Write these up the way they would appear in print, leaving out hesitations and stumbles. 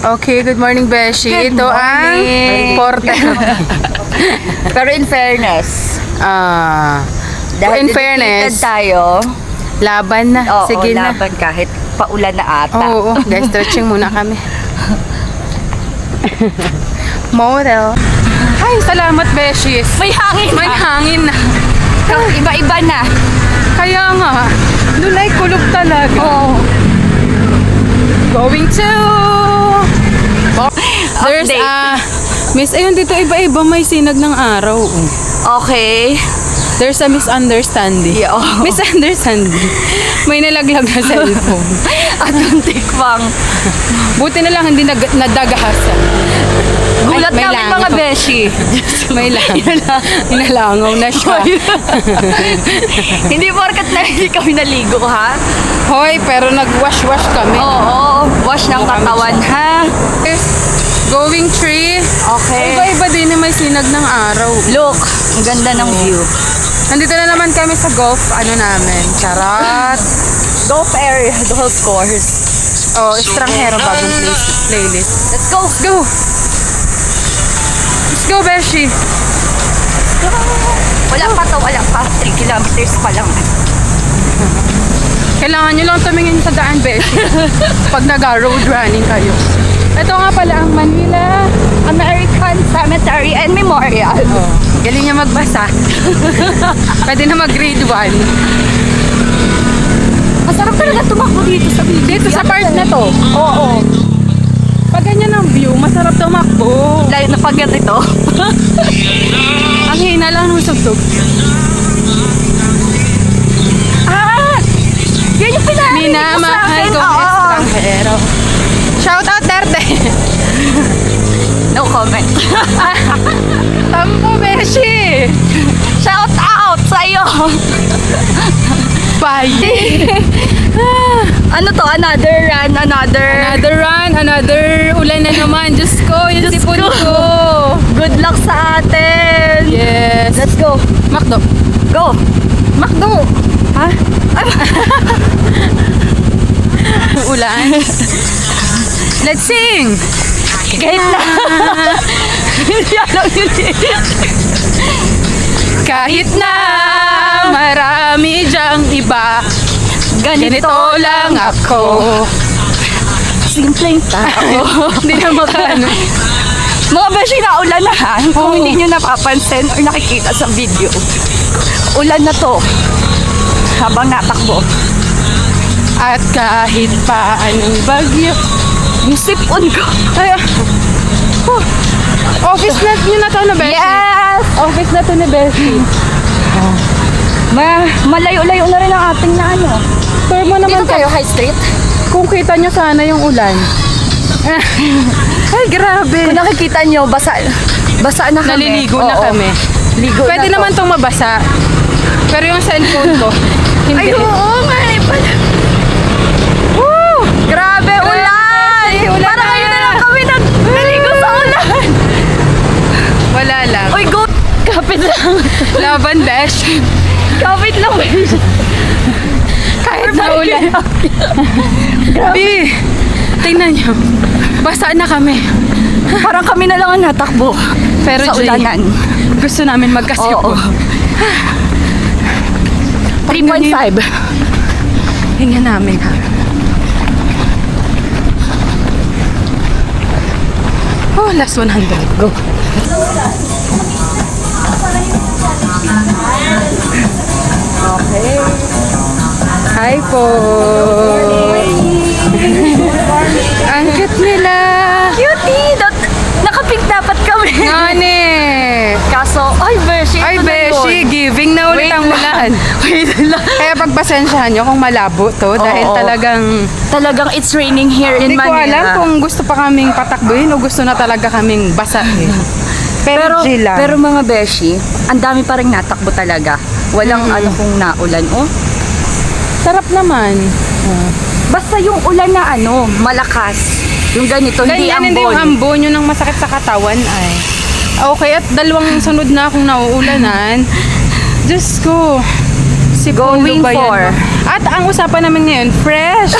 Okay, good morning, Beshi. Good Ito morning. ang porter. Pero in fairness, In fairness, dedicated tayo. laban na. Oo, Sige na. laban kahit paulan na ata. Oo, guys, stretching muna kami. Model. Ay, salamat, Beshi. May hangin May hangin na. Iba-iba na. Kaya nga, doon ay kulog talaga. Oo. Going to... There's Update. Miss, ayun dito iba-iba may sinag ng araw. Okay. There's a misunderstanding. Yeah. Misunderstanding. May nalaglag na cellphone. At ang tikbang. Buti na lang hindi nadagahasan. Gulat may namin langaw. mga beshi. May inalangaw na siya. Hindi porkat na hindi kami naligo, ha? Hoy, pero nag-wash-wash kami. Oo. Wash ng katawan, ha? Going tree. Okay. Iba-iba din na may sinag ng araw. Look, ang ganda ng view. Nandito na naman kami sa golf, namin. Charot. Golf area, golf course. Oh, Estranghero bagong playlist. Let's go. Let's go. Let's go, Beshi. Wala pa. 3 kilometers pa lang. Kailangan nyo lang tumingin sa daan, Beshi. Pag nag-road running kayo. Ito nga pala ang Manila American Cemetery and Memorial. Oh, galing niya magbasa. Pwede na mag-grade 1. Masarap talaga tumakbo dito sa video. Dito sa part na to. Oo. Pag ganyan ang view, masarap tumakbo. Lalo na pag ito. Ang hina lang ng sugtog. Yan yung pinarinig ko sa Minamahal akin. kong Oo. Estranghero. Shout out, Derde. No comment. Tampo, Beshi. Shout out sa'yo. Bye. Ano to? Another run, Another run, another ulan na naman. Diyos ko, yung Diyos sipon ko. ko. Good luck sa atin. Yes. Let's go. Macdo. Go. Macdo. Ha? Ulan. Let's sing. Kahit na. Hindi alam yun eh. Kahit na marami dyang iba, ganito lang ako. Simpleng tao. Hindi na makano. Mga beshi na ulan na ha. Kung Oo. hindi nyo napapansin or nakikita sa video. Ulan na to. Habang natakbo. At kahit pa anong bagyo. Yung sipon ko. Ay, office na nyo na to na Beshi. Yes! Office na to ni Beshi. Malayo-layo na rin ang ating na ano. Tour mo naman Dito tayo, High Street. kung kita nyo sana yung ulan. Ay, grabe. Kung nakikita nyo, basa na kami. Naliligo na Oo. kami. Ligo Pwede na to. naman tong mabasa. Pero yung cellphone ko, hindi. Ay, oo nga eh. Woo! Grabe, ulan! ulan Parang na. ngayon na lang kami naligo sa ulan. Wala lang. Uy, go! Kapit lang. Laban, Besh. Kapit lang. Kahit na ulan. Bi, tingnan nyo. Basa na kami. Parang kami na lang ang natakbo. Pero sa Jay, ulanan. gusto namin magkasipon. Oo. 3.5. Hinga namin ha. Oh, last 100. Go. Okay. Hi po. Ang cute nila. Cutie! Nakapink dapat kami. Ngani. Kaso, ay, Beshi. Ay, ito na Beshi, yun. giving na ulit Wait ang lang. ulan. Wait lang. Kaya pagpasensyahan nyo kung malabo to dahil Oo. talagang It's raining here in hindi ko Manila. alam kung gusto pa kaming patakbuhin o gusto na talaga kaming basahin. Pero G lang. Pero mga beshi, ang dami pa rin natakbo talaga. Walang ano kung naulan. Oh, sarap naman. basta yung ulan na ano, malakas. Yung ganito, hindi Ganyan, hindi yung ambon. ambon, yun ang masakit sa katawan ay. Okay, at dalawang sunod na akong nauulanan. Diyos ko. Si Going ba yan? for. At ang usapan namin ngayon, fresh.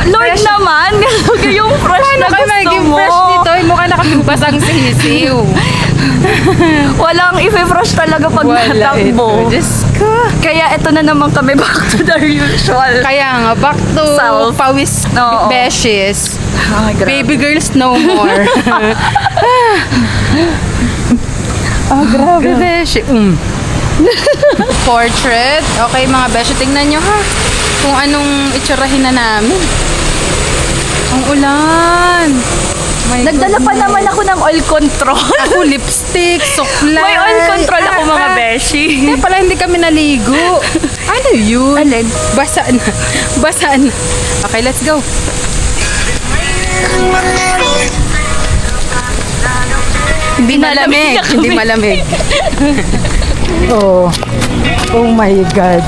Lord Fresh. naman, yung fresh Paano Basang sisiw. Walang ife-frosh talaga pag natakbo. Diyos ko. Kaya ito na naman kami back to the usual. Kaya nga, back to Self. pawis Oo. beshes. Ay, grabe. Baby girls no more. Grabe. Beshi. Portrait. Okay mga beshi, tingnan nyo ha. Kung anong itsurahin na namin. Ang ulan. My Nagdala pa goodness. naman ako ng oil control. Ako lipstick, suklay. May oil control ako mga beshi. Kaya pala hindi kami naligo. Ano yun? Alin? Basa na. Basa na. Okay, let's go. Hindi malamig. na kami. Hindi malamig. Oh. Oh my God.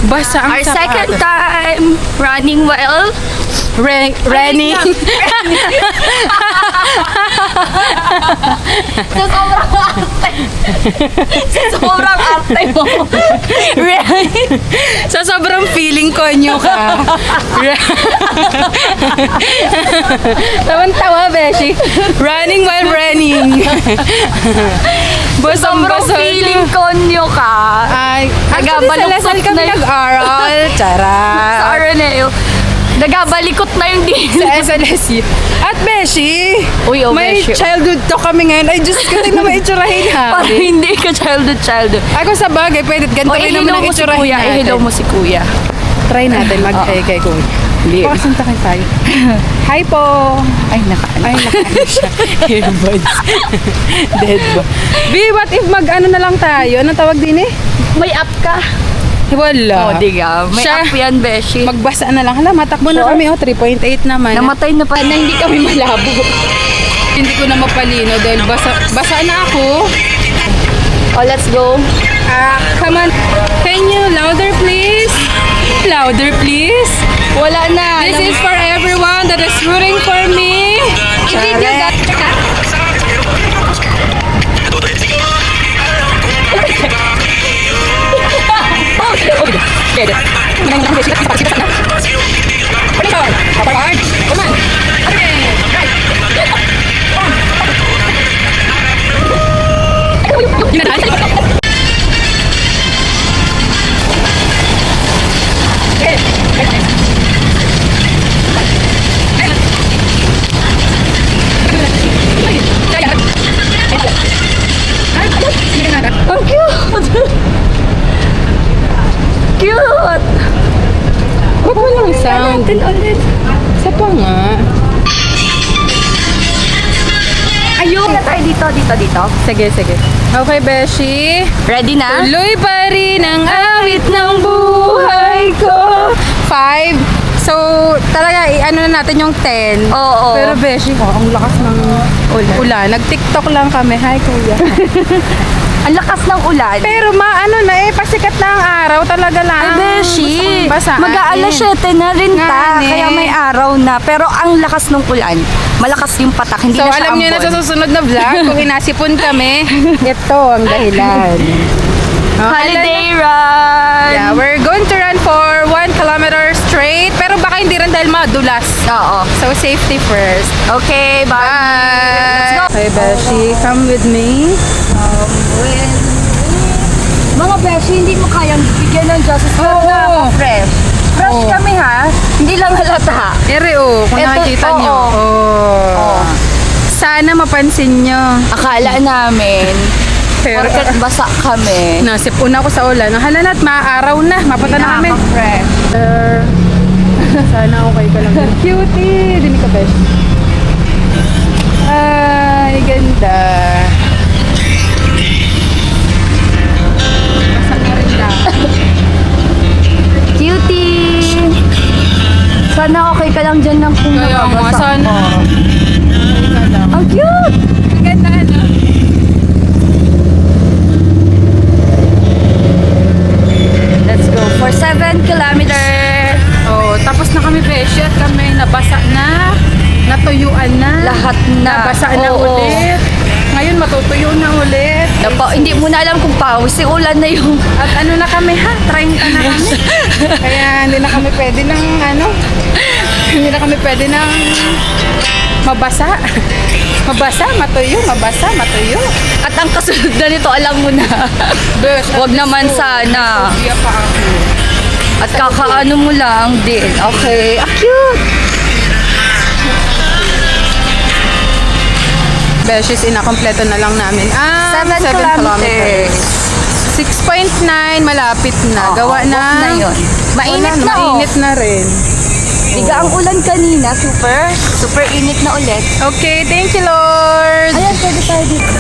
Basa ang Our sapatos. second time running well. Renny. Sa sobrang arte. Sa sobrang arte mo. Right? Sa sobrang feeling konyo ka. Tawan-tawa, Beshi. Running while running. Sobrang feeling konyo ka. Ay, actually sa Nagabaluktot Lasal kami na yun. nag-aral. Tara. Sa Araneo. Nagabalikot na yung din. Sa SLSU. At Beshi, Uy, oh, may Beshi. childhood to kami ngayon. Ay, Diyos ko, tingnan mo itsurahin Para namin. hindi ka childhood. Ako sa bagay, pwede ganito O, rin i-hello naman ang mo si itsurahin kuya. natin. I-hello mo si kuya. Try natin mag-hi kay kuya. Hindi. Pakasuntakin tayo. Hi po. Ay, nakaano. Ay, nakaano siya. Earbuds. Dead ba? B, what if mag-ano na lang tayo? Anong tawag din eh? May app ka. Wala. O, diga. May Siya. app yan, Beshi. Magbasa na lang. Hala, matakbo na Sure? kami. Oh, 3.8 naman. Namatay na pa. Na hindi kami malabo. Hindi ko na mapalino dahil basa na ako. Oh, let's go. Come on. Can you louder please? Louder please. Wala na. This is for everyone that is rooting for me. I-video that. Ang cute! Cute! Ba't walang sound? Natin ulit. Sa pa nga. Ayun! Na tayo dito. Sige. Okay, Beshi. Ready na? Tuloy pa rin ang awit ng buhay ko. 5. So, talaga, ano na natin yung 10. Oo. Pero Beshi, ang lakas ng ulan. Nag-TikTok lang kami. Hi, kuya. Ang lakas ng ulan. Pero ano na pasikat na ang araw. Talaga lang. Ay, Beshi, Gusto kong basaan. mag-aalas 7 na rin ta, Nga, eh. kaya may araw na. Pero ang lakas ng ulan, malakas yung patak, hindi So, na siya alam niyo na ambon. sa susunod na vlog, kung inasipon kami, ito ang dahilan. Holiday run! Yeah, we're going to run for 1 kilometer straight. Pero baka hindi rin dahil madulas. Oo. So, safety first. Okay, bye! Let's go! Okay, Beshi, come with me. Mga beshi, hindi mo kayang bigyan ng justice. Oo. Fresh. Fresh Oo. kami ha. Hindi lang halata. Ere, kung Eto, nakikita nyo. oo. Oh. Sana mapansin nyo. Akala namin, Pero, porket basa kami. nasipon ako sa ulan. Hala na't maaaraw na. Mapunta na kami. Fresh. Sana okay ka lang. Cutie! Dini ka, Besh. Ay, ganda. Basa na rin na. Cutie! Sana okay ka lang dyan ng kung Kaya nga, nababasa sana. mo. Ang cute! Ang ganda, ano? Let's go for 7 kilometers. Oh, tapos na kami, Beshi, at kami nabasa na, natuyuan na, Lahat na. nabasa na Oo. ulit. Ngayon, matutuyo na ulit. Hindi mo na alam kung pawis. Ulan na yung... At ano na kami ha? 30 na kami. Kaya hindi na kami pwede ng hindi na kami pwede ng mabasa. Mabasa, matuyo, mabasa, matuyo. At ang kasunod na nito, alam mo na. Bes, Wag naman sana. Iya pa ako. At kakaano mo lang din. Okay. Ah, cute. Beshes, inakompleto na lang namin. 7 kilometers. 6.9, malapit na. Oo, Gawa walk na. na yun. Mainit na, oh. Mainit na rin. Biga ang ulan kanina. Super init na ulit. Okay, thank you, Lord. Ayan, pwede tayo dito.